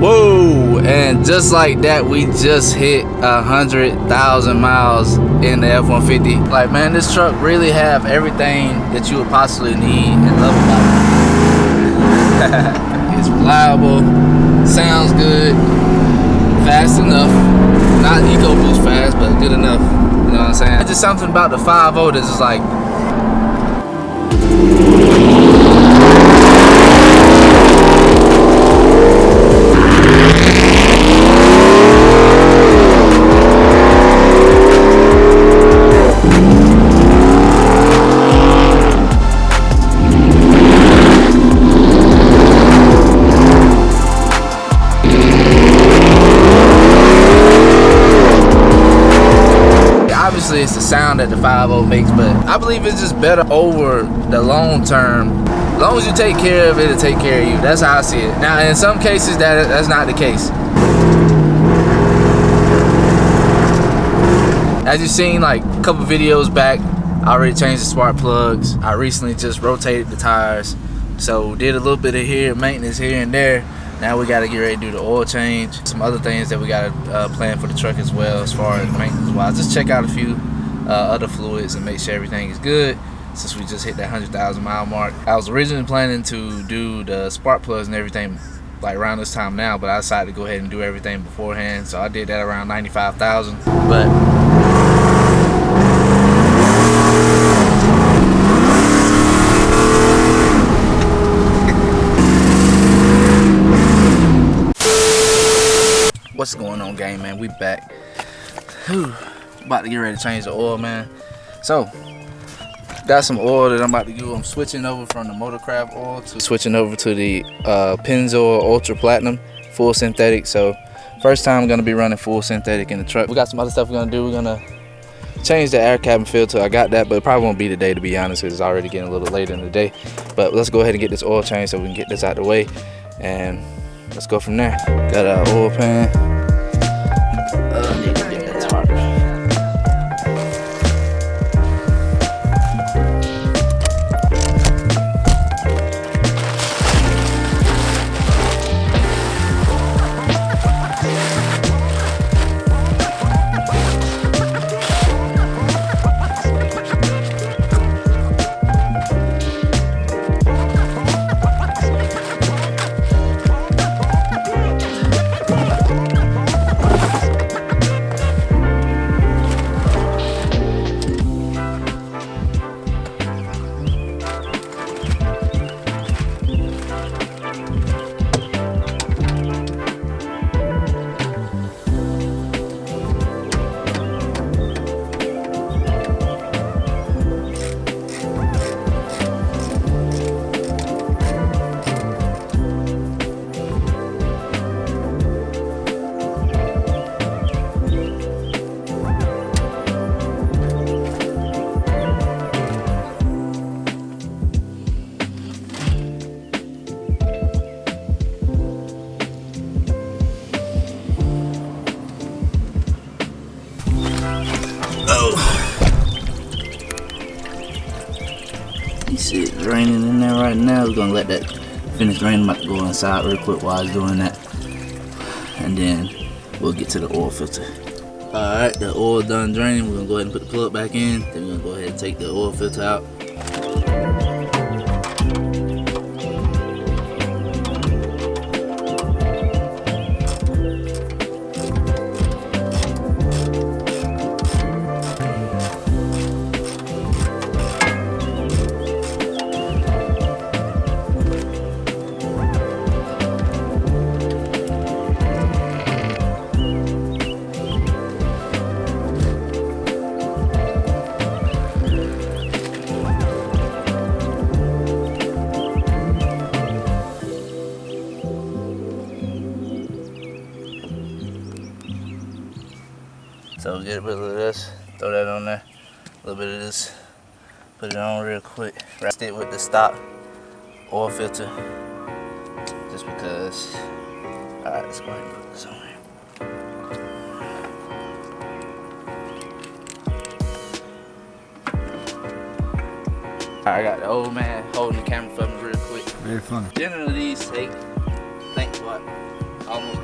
Whoa, and just like that, we just hit 100,000 miles in the F-150. Like, man, this truck really have everything that you would possibly need and love about it. It's reliable, sounds good, fast enough. Not EcoBoost fast, but good enough. You know what I'm saying? It's just something about the 5.0 that's just like, it's the sound that the 5.0 makes, but I believe it's just better over the long term. As long as you take care of it, it'll take care of you. That's how I see it. Now, in some cases, that's not the case. As you've seen, like a couple videos back, I already changed the spark plugs. I recently just rotated the tires, so did a little bit of maintenance here and there. Now we gotta get ready to do the oil change. Some other things that we gotta plan for the truck as well, as far as maintenance wise. Just check out a few other fluids and make sure everything is good, since we just hit that 100,000 mile mark. I was originally planning to do the spark plugs and everything like around this time now, but I decided to go ahead and do everything beforehand. So I did that around 95,000. But what's going on, gang, man? We back. Whew. About to get ready to change the oil, man. So got some oil that I'm about to do. I'm switching over from the Motocraft oil to switching over to the Pennzoil Ultra Platinum full synthetic. So first time I'm gonna be running full synthetic in the truck. We got some other stuff we're gonna do. We're gonna change the air cabin filter. I got that, but it probably won't be today, to be honest, because it's already getting a little later in the day. But let's go ahead and get this oil changed so we can get this out of the way, and let's go from there. Got our oil pan. You see it draining in there right now. We're gonna let that finish draining. I'm about to go inside real quick while it's doing that, and then we'll get to the oil filter. Alright, the oil done draining. We're gonna go ahead and put the plug back in. Then we're gonna go ahead and take the oil filter out. So get a bit of this, throw that on there, a little bit of this, put it on real quick. Rest it with the stock oil filter, just because. All right, let's go ahead and put this on here. All right, I got the old man holding the camera for me real quick. Very funny. Generally these take, think what, almost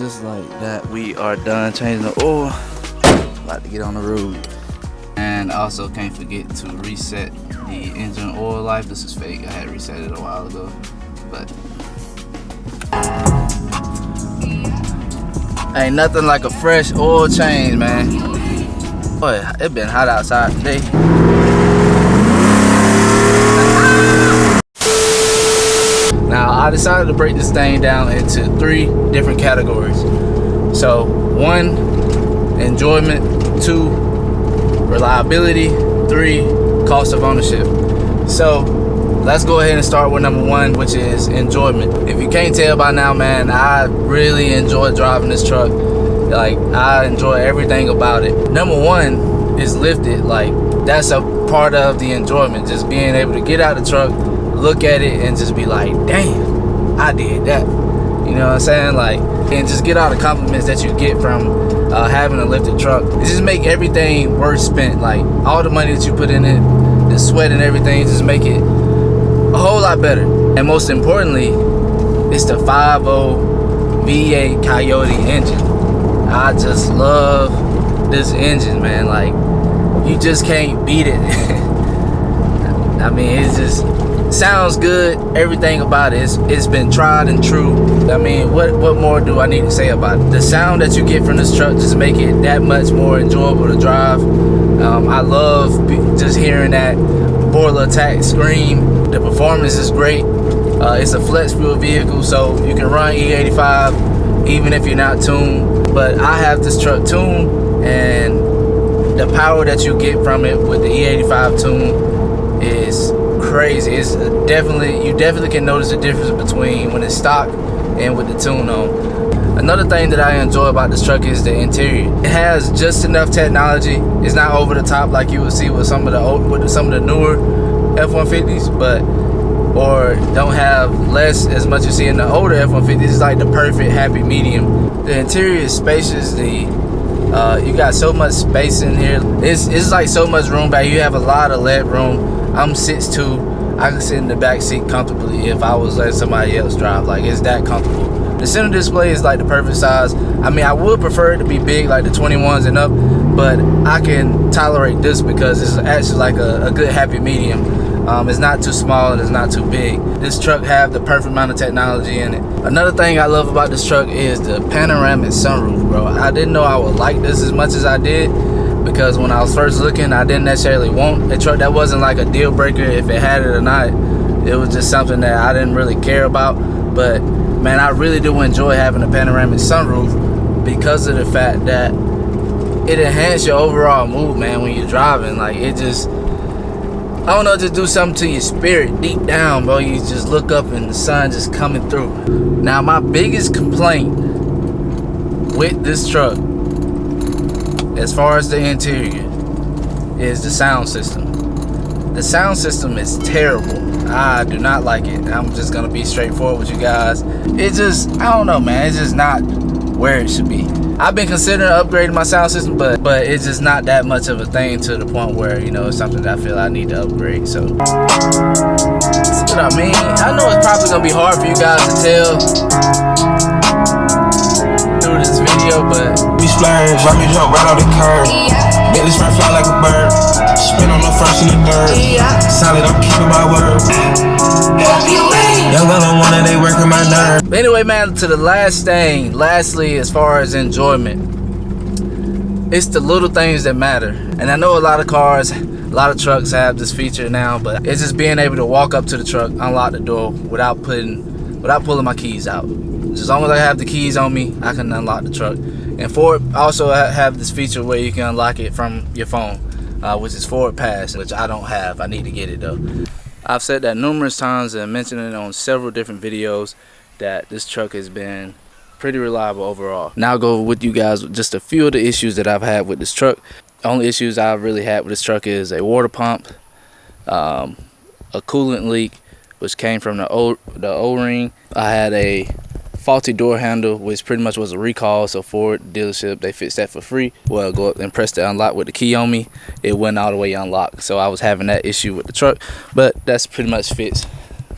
just like that, we are done changing the oil. About to get on the road. And also can't forget to reset the engine oil life. This is fake, I had reset it a while ago, but ain't nothing like a fresh oil change, man. Boy, it been hot outside today. Now I decided to break this thing down into 3 different categories. So 1, enjoyment, 2, reliability, 3, cost of ownership. So let's go ahead and start with number 1, which is enjoyment. If you can't tell by now, man, I really enjoy driving this truck. Like, I enjoy everything about it. Number 1 is lifted. Like, that's a part of the enjoyment, just being able to get out the truck, look at it, and just be like, damn, I did that. You know what I'm saying? Like, and just get all the compliments that you get from having a lifted truck. It just make everything worth spent. Like, all the money that you put in it, the sweat and everything, just make it a whole lot better. And most importantly, it's the 5.0 V8 Coyote engine. I just love this engine, man. Like, you just can't beat it. I mean, it just sounds good. Everything about it, it's been tried and true. I mean, what more do I need to say about it? The sound that you get from this truck just make it that much more enjoyable to drive. I love just hearing that boiler attack scream. The performance is great. It's a flex fuel vehicle, so you can run E85 even if you're not tuned. But I have this truck tuned, and the power that you get from it with the E85 tune is crazy. It's you definitely can notice the difference between when it's stock and with the tune on. Another thing that I enjoy about this truck is the interior. It has just enough technology. It's not over the top like you would see with some of the newer F150s, or don't have less as much you see in the older F150s. It's like the perfect happy medium. The interior is spacious. You got so much space in here. It's like so much room back. You have a lot of leg room. I'm 6'2". I can sit in the back seat comfortably if I was letting somebody else drive. Like, it's that comfortable. The center display is like the perfect size. I mean, I would prefer it to be big, like the 21s and up, but I can tolerate this because it's actually like a good happy medium. It's not too small and it's not too big. This truck have the perfect amount of technology in it. Another thing I love about this truck is the panoramic sunroof, bro. I didn't know I would like this as much as I did, because when I was first looking, I didn't necessarily want a truck. That wasn't like a deal breaker if it had it or not. It was just something that I didn't really care about. But man, I really do enjoy having a panoramic sunroof because of the fact that it enhances your overall mood, man, when you're driving. Like, it just, I don't know, just do something to your spirit deep down, bro. You just look up and the sun just coming through. Now, my biggest complaint with this truck, as far as the interior, is the sound system. The sound system is terrible. I do not like it. I'm just gonna be straightforward with you guys. It just, I don't know, man. It's just not where it should be. I've been considering upgrading my sound system, but it's just not that much of a thing to the point where, you know, it's something that I feel I need to upgrade. So, see what I mean? I know it's probably gonna be hard for you guys to tell through this video, but we splurge, ride me jump right off the curb. Make this run fly like a bird. Spin on the first and the third. Solid, I'm keeping my word. Young girl on one, they working my nerve. But anyway, man, to the last thing, lastly, as far as enjoyment, it's the little things that matter. And I know a lot of cars, a lot of trucks have this feature now, but it's just being able to walk up to the truck, unlock the door without pulling my keys out. As long as I have the keys on me, I can unlock the truck. And Ford also have this feature where you can unlock it from your phone, which is Ford Pass, which I don't have. I need to get it though. I've said that numerous times and mentioned it on several different videos that this truck has been pretty reliable overall. Now I'll go with you guys with just a few of the issues that I've had with this truck. The only issues I've really had with this truck is a water pump, a coolant leak, which came from the O-ring. I had a faulty door handle, which pretty much was a recall. So Ford dealership, they fixed that for free. Well, go up and press the unlock with the key on me, it went all the way unlocked. So I was having that issue with the truck, but that's pretty much fixed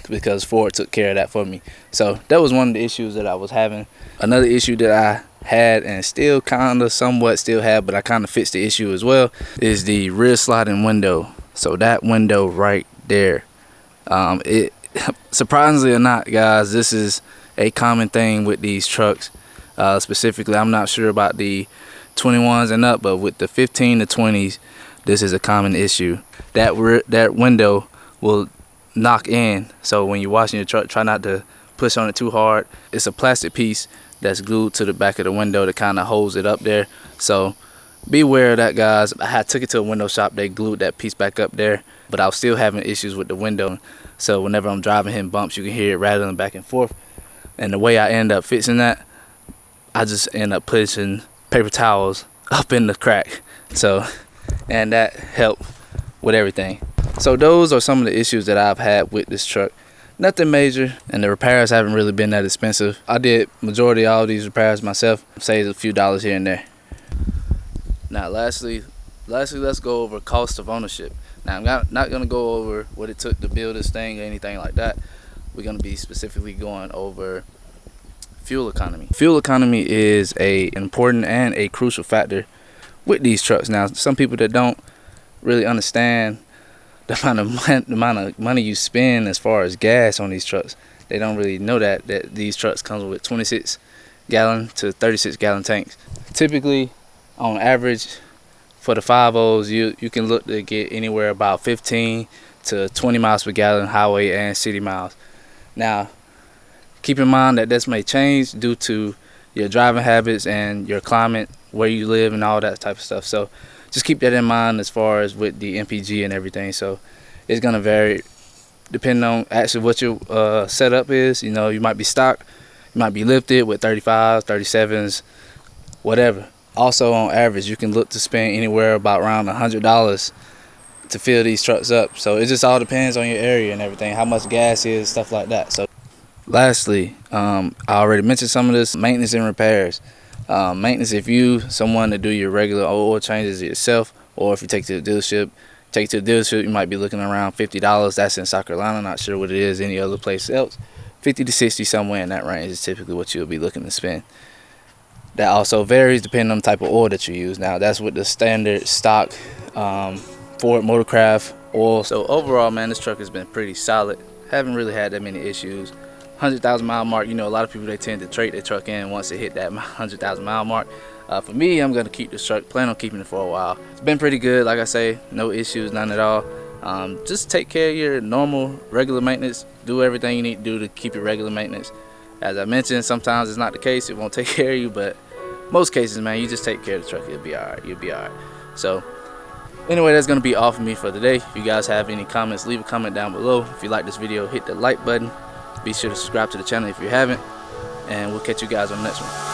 because Ford took care of that for me. So that was one of the issues that I was having. Another issue that I had and still kind of somewhat still have, but I kind of fixed the issue as well, is the rear sliding window. So that window right there, it surprisingly or not, guys, this is a common thing with these trucks. Specifically, I'm not sure about the 21s and up, but with the 15 to 20s, this is a common issue. That window will knock in. So when you're washing your truck, try not to push on it too hard. It's a plastic piece that's glued to the back of the window that kind of holds it up there. So be aware of that, guys. I took it to a window shop. They glued that piece back up there, but I was still having issues with the window. So whenever I'm driving, hitting bumps, you can hear it rattling back and forth. And the way I end up fixing that, I just end up pushing paper towels up in the crack. So, and that helped with everything. So those are some of the issues that I've had with this truck. Nothing major, and the repairs haven't really been that expensive. I did majority of all these repairs myself, saved a few dollars here and there. Now lastly, let's go over cost of ownership. Now I'm not gonna go over what it took to build this thing or anything like that. We're gonna be specifically going over fuel economy. Fuel economy is an important and a crucial factor with these trucks. Now, some people that don't really understand the amount of money you spend as far as gas on these trucks, they don't really know that these trucks come with 26 gallon to 36 gallon tanks. Typically, on average, for the 5.0s, you can look to get anywhere about 15 to 20 miles per gallon highway and city miles. Now, keep in mind that this may change due to your driving habits and your climate, where you live, and all that type of stuff. So just keep that in mind as far as with the MPG and everything. So it's gonna vary depending on actually what your setup is. You know, you might be stock, you might be lifted with 35s, 37s, whatever. Also, on average, you can look to spend anywhere about around $100 to fill these trucks up. So it just all depends on your area and everything, how much gas is, stuff like that. So lastly, I already mentioned some of this, maintenance and repairs. Maintenance, if you someone to do your regular oil changes yourself, or if you take to the dealership, you might be looking around $50. That's in South Carolina, not sure what it is any other place else. 50 to 60, somewhere in that range is typically what you'll be looking to spend. That also varies depending on the type of oil that you use. Now that's with the standard stock Ford Motocraft oil. So overall, man, this truck has been pretty solid. Haven't really had that many issues. 100,000 mile mark, you know, a lot of people, they tend to trade their truck in once it hit that 100,000 mile mark. For me, I'm gonna keep this truck, plan on keeping it for a while. It's been pretty good, like I say, no issues, none at all. Just take care of your normal regular maintenance. Do everything you need to do to keep your regular maintenance. As I mentioned, sometimes it's not the case, it won't take care of you, but most cases, man, you just take care of the truck, you'll be all right, you'll be all right. So anyway, that's gonna be all for me for today. If you guys have any comments, leave a comment down below. If you like this video, hit the like button. Be sure to subscribe to the channel if you haven't, and we'll catch you guys on the next one.